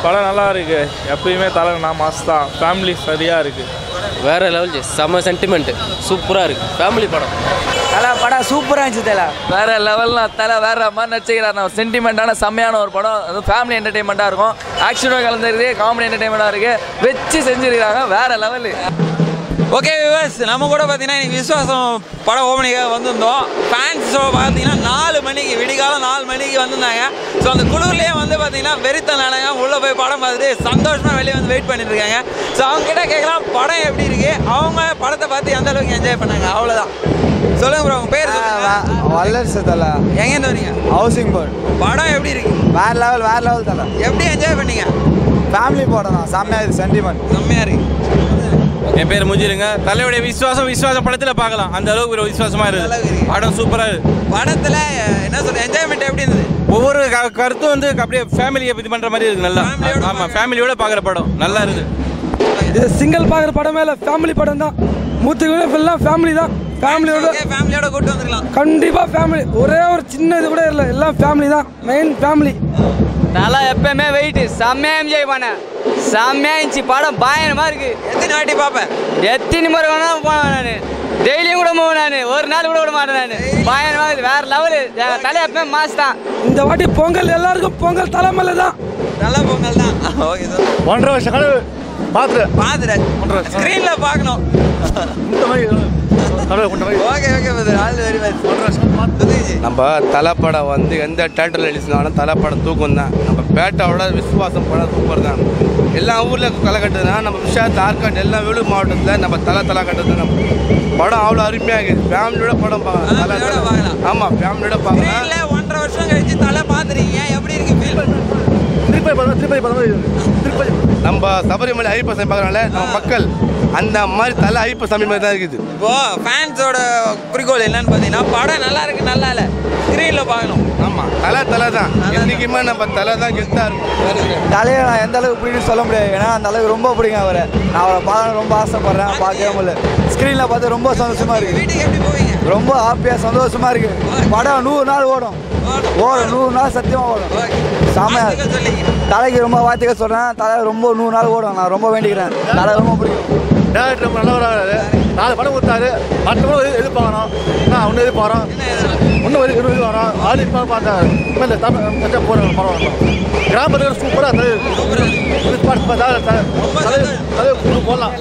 படம் நல்லா இருக்கு. எப்பயுமே தலைனா மாஸ் தான். ஃபேமிலி சரியா இருக்கு. வேற லெவல் செம்ம சென்டிமெண்ட் சூப்பராக இருக்கு. ஃபேமிலி படம். தலை படம் சூப்பராக இருந்துச்சு. தலை வேற லெவல்னா தலை வேற மாதிரி நடிச்சுக்கிறார். சென்டிமெண்ட்டான செம்மையான ஒரு படம். அது ஃபேமிலி என்டர்டைன்மெண்ட்டாக இருக்கும். ஆக்ஷனும் கலந்துருக்கு, காமெடி என்டர்டைன்மெண்ட்டாக இருக்குது. வச்சு செஞ்சுருக்காங்க வேற லெவலு. ஓகே வியூவர்ஸ், நம்ம கூட பார்த்தீங்கன்னா இன்னைக்கு விஸ்வாசம் படம் ஓப்பனிங்காக வந்திருந்தோம். ஃபேன்ஸ் ஷோ பார்த்தீங்கன்னா 4 மணிக்கு விடிகாலம் 4 மணிக்கு வந்திருந்தாங்க. ஸோ அந்த குழுவிலேயே வந்து பார்த்தீங்கன்னா வெறித்த நாளாங்க உள்ளே போய் படம் பார்த்துட்டு சந்தோஷமாக வெளியே வந்து வெயிட் பண்ணிட்டு இருக்காங்க. ஸோ அவங்க கிட்ட கேட்கலாம் படம் எப்படி இருக்கு, அவங்க படத்தை பார்த்து எந்த அளவுக்கு என்ஜாய் பண்ணாங்க, அவ்வளோதான். சொல்லுங்க ப்ரோ, உங்க பேர் வல்லரசு. தலை எங்கேருந்து வரீங்க? Housing board. படம் எப்படி இருக்கு? வேற லெவல் தலை. எப்படி என்ஜாய் பண்ணீங்க? ஃபேமிலி படம் தான். செம்மையாக இருக்குது. சென்டிமெண்ட் செம்மையாக இருக்கு. என் பேர் முஜிருங்க. தலையுடைய விஸ்வாசம் படத்தில் பார்க்கலாம். அந்த அளவுக்கு ஒரு விசுவாசமாக இருக்குது. படம் சூப்பராக இருக்குது. படத்தில் என்ன சொல்ற என்ஜாய்மெண்ட் எப்படி இருந்தது? ஒவ்வொரு கருத்தும் வந்து அப்படியே ஃபேமிலியை இது பண்ணுற மாதிரி இருக்குது. நல்லா ஆமாம், ஃபேமிலியோட பார்க்குற படம் நல்லா இருக்குது. இது சிங்கிள் பார்க்குற படமே இல்லை, ஃபேமிலி படம் தான். மூத்துக்குள்ள ஃபுல்லாக ஃபேமிலி தான். ஃபேமிலியோட கூட்டு வந்துருக்கலாம். கண்டிப்பாக ஃபேமிலி. ஒரே ஒரு சின்ன இது கூட இல்லை, எல்லாம் ஃபேமிலி தான். Main family. நல்லா எப்பயுமே வெயிட். செம்மையாக என்ஜாய் பண்ணேன். செம்மையாக இருந்துச்சு. படம் பயங்கரமாக இருக்கு. எத்தனை வாட்டி பார்ப்பேன்? எத்தனை முறை வேணாலும் போவேன். நான் டெய்லியும் கூட போவேன். நான் ஒரு நாள் கூட விட மாட்டேன். நான் பயங்கரமாக இருக்குது. வேற லெவலு. தலை எப்பயுமே மாஸ் தான். இந்த வாட்டி பொங்கல் எல்லாருக்கும் பொங்கல் தலைமையில தான். நல்ல பொங்கல் தான். Okay sir. 1.5 வருஷம் கனவு பார்த்துட்டேன். ஸ்க்ரீனில் பார்க்கணும். Okay brother, all very much. நம்ம தலைப்படம் வந்து எந்த தேட்டரில் ரிலீஸ்னாலும் தலைப்படம் தூக்கம் தான். நம்ம பேட்டாவோட விஸ்வாசம் படம் சூப்பர் தான். எல்லா ஊரில் களை கட்டுதுன்னா நம்ம விஷயத்து ஆர்காட் எல்லா வேலூர் மாவட்டத்தில் நம்ம தலை கட்டுறது நம்ம படம் அவ்வளோ அருமையாக இருக்குது. ஃபேமிலியோட படம் பார்க்கலாம். ஆமாம், ஃபேமிலியோட பார்க்கலாம். 1.5 வருஷம் கழிச்சு தலை பார்த்துருக்கீங்க, எப்படி இருக்கு ஃபீல்? நம்ம சபரிமலை ஐயப்ப சாமி பார்க்கறனால நம்ம மக்கள் அந்த மாதிரி தலை ஐயப்ப சாமி மாதிரி தான் இருக்குது. இப்போ ஃபேன்ஸோட குறிக்கோள் என்னன்னு பார்த்தீங்கன்னா படம் நல்லா இருக்கு நல்லா இல்லை ஸ்க்ரீனில் பார்க்கணும். ஆமாம், தலை தான். என்றைக்குமே நம்ம தலை தான் கெத்தாக இருக்கும். தலையை நான் எந்த அளவுக்கு பிடிக்குன்னு சொல்ல முடியாது. ஏன்னா அந்த அளவுக்கு ரொம்ப பிடிக்கும் அவரை. நான் அவரை பார்க்க ரொம்ப ஆசைப்படுறேன். பார்க்கவே முடியல. ஸ்க்ரீனில் பார்த்து ரொம்ப சந்தோஷமாக இருக்குது. வீட்டுக்கு எப்படி போவீங்க? ரொம்ப ஹாப்பியாக சந்தோஷமாக இருக்குது. படம் 100 நாள் ஓடும். 100 நாள் சத்தியமாக ஓடும். செமையாக தலைக்கு ரொம்ப வாழ்த்துக்க சொல்கிறேன். தலை ரொம்ப 100 நாள் ஓடும். நான் ரொம்ப வேண்டிக்கிறேன். தலை ரொம்ப பிடிக்கும். டேரக்டர் ரொம்ப நல்லவராக 4 படம் கொடுத்தாரு. 10 படம் எதிர்பார்க்கணும். ஒன்று எதிர்பார்க்குறோம். இன்னும் எதிர்பார்க்குறோம். ஆளு பார்த்தாரு. இந்த தமிழ் போகிறோம் பரவாயில்ல. கிராமத்தில் சூப்பராக போடலாம்.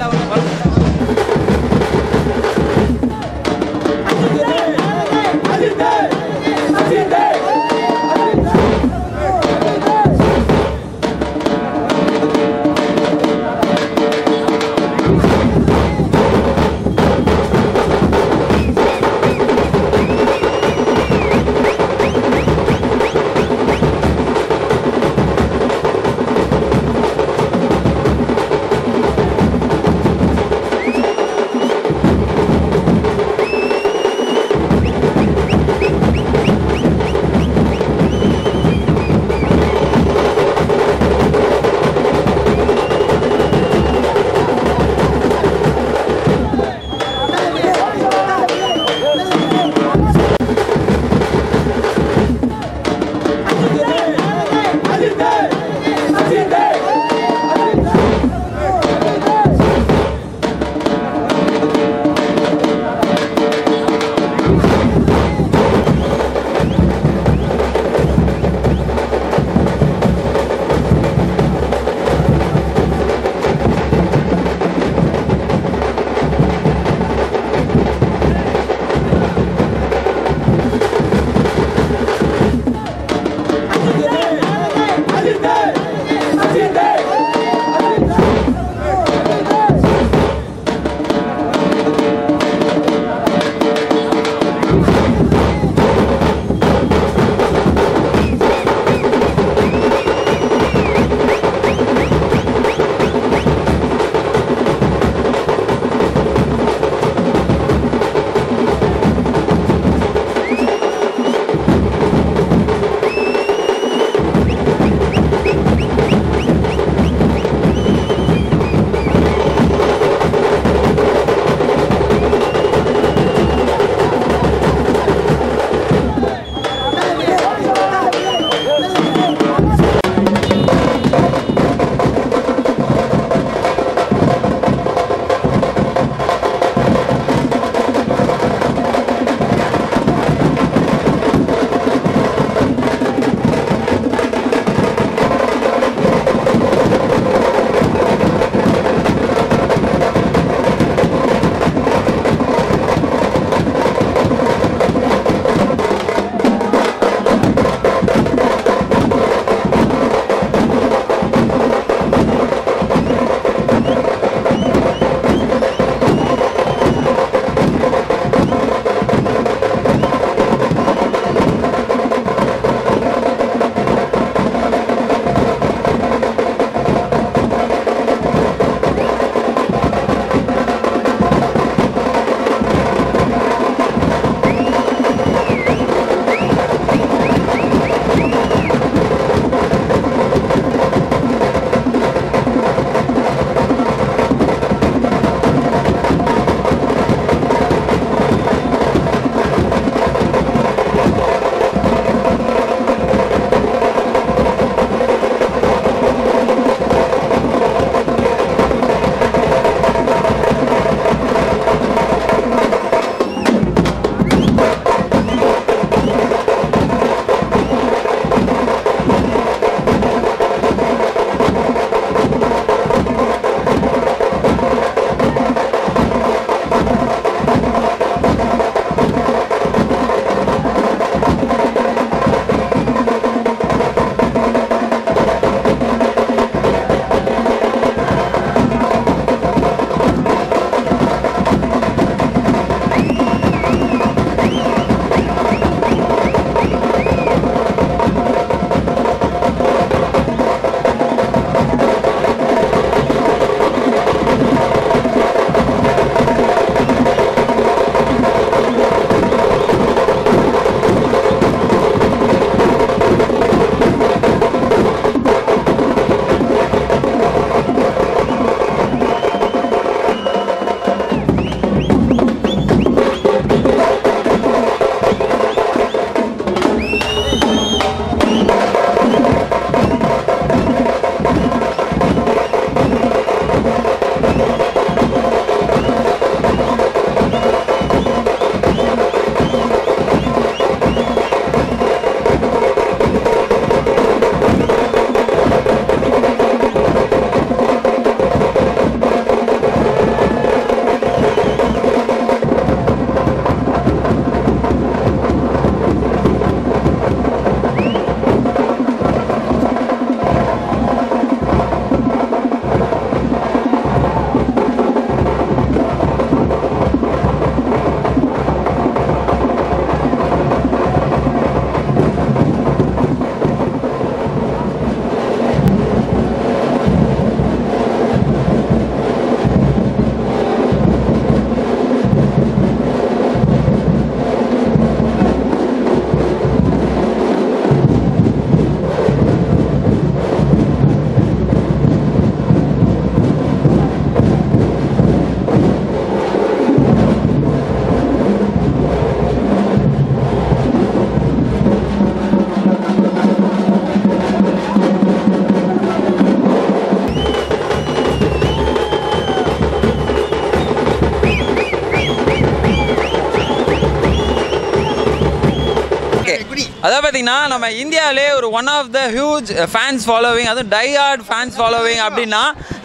பார்த்தீங்கன்னா நம்ம இந்தியாவிலே ஒரு one of the huge fans following, அதுவும் டை ஹார்ட் ஃபேன்ஸ் ஃபாலோவிங் அப்படின்னா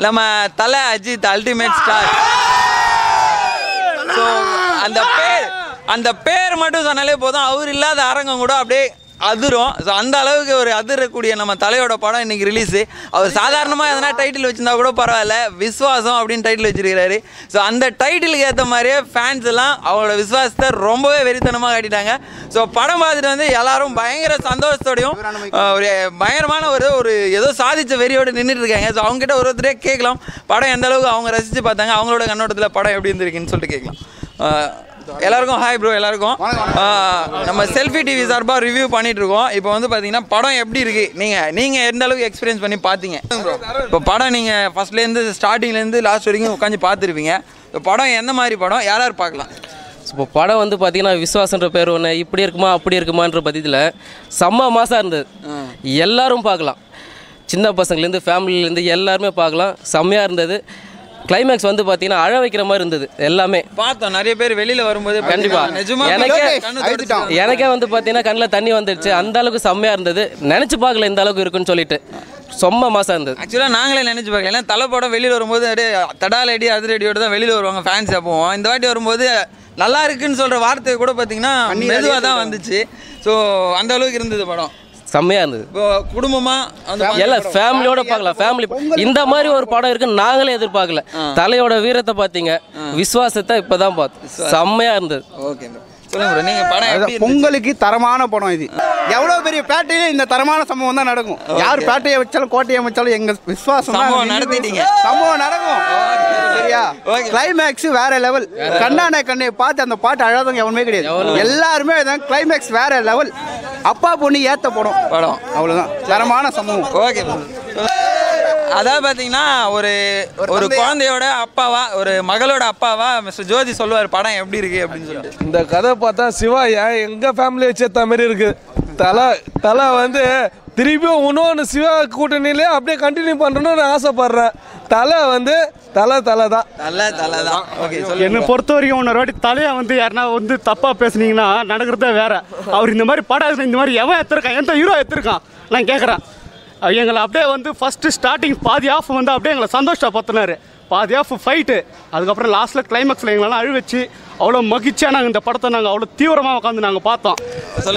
நம்ம தலை அஜித் அல்டிமேட் ஸ்டார். ஸோ அந்த பேர் மட்டும் சொன்னாலே போதும், அவர் இல்லாத அரங்கம் கூட அப்படியே அதிரும். ஸோ அந்த அளவுக்கு ஒரு அதிரக்கூடிய நம்ம தலையோட படம் இன்றைக்கி ரிலீஸு. அவர் சாதாரணமாக எதனா டைட்டில் வச்சுருந்தா கூட பரவாயில்ல, விஸ்வாசம் அப்படின்னு டைட்டில் வச்சுருக்கிறாரு. ஸோ அந்த டைட்டிலுக்கு ஏற்ற மாதிரியே ஃபேன்ஸ் எல்லாம் அவங்களோட விஸ்வாசத்தை ரொம்பவே வெறித்தனமாக காட்டிட்டாங்க. ஸோ படம் பார்த்துட்டு வந்து எல்லாரும் பயங்கர சந்தோஷத்தோடையும் ஒரு பயங்கரமான ஒரு ஏதோ சாதித்த வெறியோடு நின்றுட்டு இருக்காங்க. ஸோ அவங்ககிட்ட ஒருத்தரே கேட்கலாம் படம் எந்த அளவுக்கு அவங்க ரசித்து பார்த்தாங்க, அவங்களோட கண்ணோட்டத்தில் படம் எப்படி இருந்திருக்குன்னு சொல்லிட்டு கேட்கலாம். எல்லாருக்கும் ஹாய் ப்ரோ. எல்லாருக்கும் நம்ம செல்ஃபி டிவி சார்பாக ரிவ்யூ பண்ணிட்டு இருக்கோம். இப்போ வந்து பார்த்தீங்கன்னா படம் எப்படி இருக்கு, நீங்கள் எந்த அளவுக்கு எக்ஸ்பீரியன்ஸ் பண்ணி பார்த்தீங்க? இப்போ படம் நீங்கள் ஃபர்ஸ்ட்லேருந்து ஸ்டார்டிங்லேருந்து லாஸ்ட் வரைக்கும் உட்காந்து பார்த்துருப்பீங்க. இப்போ படம் எந்த மாதிரி படம், யார் பார்க்கலாம்? இப்போ படம் வந்து பார்த்தீங்கன்னா விஸ்வாசன்ற பேர் ஒன்று இப்படி இருக்குமா அப்படி இருக்குமான்ற பற்றியில் செம்ம மாசாக இருந்தது. எல்லாரும் பார்க்கலாம், சின்ன பசங்கள்லேருந்து ஃபேமிலியிலேருந்து எல்லாருமே பார்க்கலாம். செம்மையாக இருந்தது. கிளைமேக்ஸ் வந்து பார்த்தீங்கன்னா அழ வைக்கிற மாதிரி இருந்தது. எல்லாமே பார்த்தோம், நிறைய பேர் வெளியில் வரும்போது கண்டிப்பாக எனக்கே வந்து பார்த்தீங்கன்னா கண்ணில் தண்ணி வந்துடுச்சு. அந்த அளவுக்கு செம்மையாக இருந்தது. நினச்சி பார்க்கல இந்த அளவுக்கு இருக்குன்னு சொல்லிட்டு. செம்ம மாசாக இருந்தது. ஆக்சுவலாக நாங்களே நினச்சி பார்க்கல. ஏன்னா தலை படம் வெளியில் வரும்போது அப்படியே தடால் அடி அதிரடியோடு தான் வெளியில் வருவாங்க ஃபேன்ஸ். போவோம் இந்த வாட்டி வரும்போது நல்லா இருக்குன்னு சொல்கிற வார்த்தை கூட பார்த்தீங்கன்னா மெதுவாக தான் வந்துச்சு. ஸோ அந்த அளவுக்கு இருந்தது படம். செம்மையாக இருந்தது. இப்போ குடும்பமாக எல்லாம் ஃபேமிலியோட பார்க்கலாம். ஃபேமிலி இந்த மாதிரி ஒரு படம் இருக்குன்னு நாங்களே எதிர்பார்க்கல. தலையோட வீரத்தை பார்த்தீங்க, விஸ்வாசத்தை இப்போ தான் பார்த்தோம். செம்மையாக இருந்தது. ஓகே, பொங்கலுக்கு தரமான படம் இது. எவ்வளவு பெரிய பேட்டையில இந்த தரமான சம்பவம் தான் நடக்கும். யார் பேட்டையை வச்சாலும் கோட்டையை வச்சாலும் எங்க விசுவாசம் நடத்திட்டீங்க, சம்பவம் நடக்கும். சரியா? கிளைமேக்ஸ் வேற லெவல். கண்ணான கண்ணை பார்த்து அந்த பாட்டு அழாதவங்க எவனுமே கிடையாது. எல்லாருமே கிளைமேக்ஸ் வேற லெவல். அப்பா பொண்ணு ஏத்த படம் அவ்வளவுதான். தரமான சம்பவம். ஓகே. அதாவது பார்த்தீங்கன்னா ஒரு குழந்தையோட அப்பாவா, ஒரு மகளோட அப்பாவா மிஸ்டர் ஜோதி சொல்லுவார் படம் எப்படி இருக்கு அப்படின்னு சொல்லிட்டு. இந்த கதை பார்த்தா சிவா எங்க ஃபேமிலி வச்சேத்த மாதிரி இருக்கு. தலை வந்து திருப்பியும் இன்னொன்று சிவா கூட்டணியிலே அப்படியே கண்டினியூ பண்ணணும்னு ஆசைப்படுறேன். தலை வந்து தலை தான். என்னை பொறுத்த வரைக்கும் இன்னொரு வாட்டி தலையை வந்து யாருன்னா வந்து தப்பா பேசுனீங்கன்னா நடக்கிறதே வேற. அவர் இந்த மாதிரி படம் இந்த மாதிரி எவன் எடுத்திருக்கான், எந்த ஹீரோ எடுத்திருக்கான் நான் கேட்குறேன். எங்களை அப்படியே வந்து ஃபஸ்ட்டு ஸ்டார்டிங் பாதி ஆஃப் வந்து அப்படியே எங்களை சந்தோஷப்படுத்தினார். பாதி ஆஃப் ஃபைட்டு, அதுக்கப்புறம் லாஸ்ட்டில் கிளைமேக்ஸில் எங்களெல்லாம் அழுவச்சு அவ்வளோ மகிழ்ச்சியாக நாங்கள் இந்த படத்தை நாங்கள் அவ்வளோ தீவிரமாக உட்காந்து நாங்கள் பார்த்தோம்.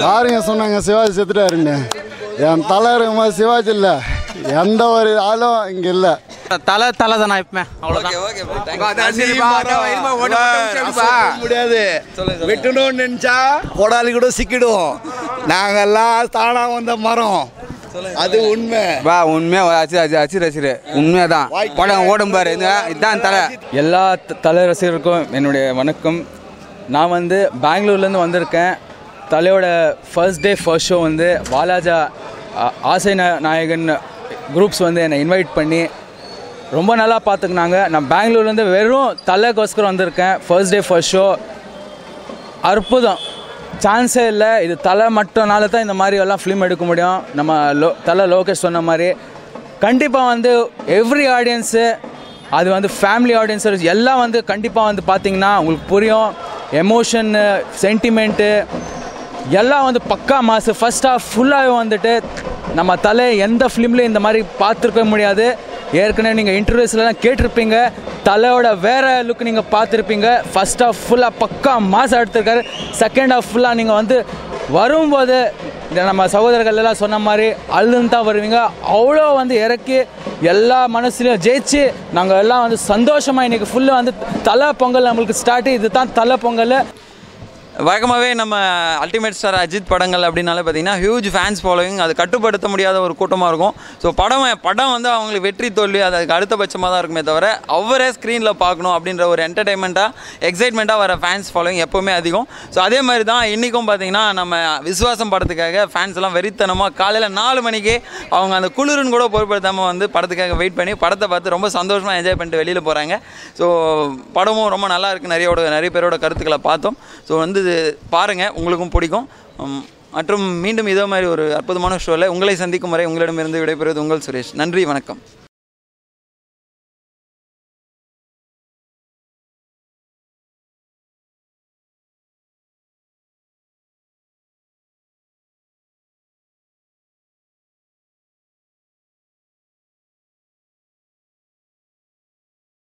யாருங்க சொன்னாங்க சிவாஜி செத்துட்டாருன்னு? என் தலை இருக்குமா சிவாஜி இல்லை, எந்த ஒரு ஆளும் இங்கே இல்லை. தலை தானே எப்பவுமே. முடியாது, வெட்டணும்னு நினைச்சா கொடாலி கூட சிக்கிடும். நாங்கெல்லாம் தானா வந்த மரம், அது உண்மை. ரசிகர் உண்மைதான். படம் ஓடும் பாரு, இதுதான் தலை. எல்லா தலை ரசிகருக்கும் என்னுடைய வணக்கம். நான் வந்து பெங்களூர்லேருந்து வந்திருக்கேன். தலையோட ஃபர்ஸ்ட் டே ஃபர்ஸ்ட் ஷோ வந்து வாலாஜா ஆசை நாயகன் குரூப்ஸ் வந்து என்னை இன்வைட் பண்ணி ரொம்ப நல்லா பார்த்துக்கினாங்க. நான் பெங்களூர்லேருந்து வெறும் தலைக்கோஸ்கரம் வந்திருக்கேன். ஃபர்ஸ்ட் டே ஃபர்ஸ்ட் ஷோ அற்புதம், சான்ஸே இல்லை. இது தலை மட்டும்னால தான் இந்த மாதிரி எல்லாம் ஃபிலிம் எடுக்க முடியும். நம்ம தலை லோகேஷ் சொன்ன மாதிரி கண்டிப்பாக வந்து எவ்ரி ஆடியன்ஸு, அது வந்து ஃபேமிலி ஆடியன்ஸு எல்லாம் வந்து கண்டிப்பாக வந்து பார்த்திங்கன்னா உங்களுக்கு புரியும். எமோஷன்னு, சென்டிமெண்ட்டு எல்லாம் வந்து பக்கா மாசு. ஃபர்ஸ்ட் ஹாஃப் ஃபுல்லாகவே வந்துட்டு நம்ம தலை எந்த ஃபிலிம்லேயும் இந்த மாதிரி பார்த்துருக்க முடியாது. ஏற்கனவே நீங்கள் இன்டர்வியூஸ்லாம் கேட்டிருப்பீங்க, தலையோட வேறு லுக் நீங்கள் பார்த்துருப்பீங்க. ஃபர்ஸ்ட் ஹாஃப் ஃபுல்லாக பக்கா மாசம் எடுத்திருக்காரு. செகண்ட் ஹாஃப் ஃபுல்லாக நீங்கள் வந்து வரும்போது நம்ம சகோதரர்கள் எல்லாம் சொன்ன மாதிரி அழுதுன்னு தான் வருவீங்க. அவ்வளோ வந்து இறக்கி எல்லா மனசுலையும் ஜெயிச்சு நாங்கள் எல்லாம் வந்து சந்தோஷமாக இன்றைக்கி ஃபுல்லாக வந்து தலை பொங்கல் நம்மளுக்கு ஸ்டார்ட்டு. இது தான் தலை பொங்கல். வழக்கமாகவே நம்ம அல்டிமேட் ஸ்டார் அஜித் படங்கள் அப்படின்னாலே பார்த்தீங்கன்னா ஹியூஜ் ஃபேன்ஸ் ஃபாலோவிங், அது கட்டுப்படுத்த முடியாத ஒரு கூட்டமாக இருக்கும். ஸோ படம் வந்து அவங்களுக்கு வெற்றி தோல்வி அதுக்கு அடுத்தபட்சமாக தான் இருக்குமே தவிர அவரே ஸ்க்ரீனில் பார்க்கணும் அப்படின்ற ஒரு என்டர்டைன்மெண்ட்டாக எக்ஸைட்மெண்ட்டாக வர ஃபேன்ஸ் ஃபாலோவிங் எப்போவுமே அதிகம். ஸோ அதே மாதிரி தான் இன்றைக்கும் பார்த்தீங்கன்னா நம்ம விஸ்வாசம் படத்துக்காக ஃபேன்ஸ் எல்லாம் வெறித்தனமாக காலையில் 4 மணிக்கே அவங்க அந்த குளிருன்னு கூட பொருட்படுத்தாமல் வந்து படத்துக்காக வெயிட் பண்ணி படத்தை பார்த்து ரொம்ப சந்தோஷமாக என்ஜாய் பண்ணிட்டு வெளியில் போகிறாங்க. ஸோ படமும் ரொம்ப நல்லா இருக்குது. நிறைய பேரோட கருத்துக்களை பார்த்தோம். ஸோ வந்து பாருங்கள், உங்களுக்கும் பிடிக்கும். மற்றும் மீண்டும் இதே மாதிரி ஒரு அற்புதமான ஷோவில் உங்களை சந்திக்கும் வரை உங்களிடமிருந்து விடைபெறுவது உங்கள் சுரேஷ். நன்றி, வணக்கம்.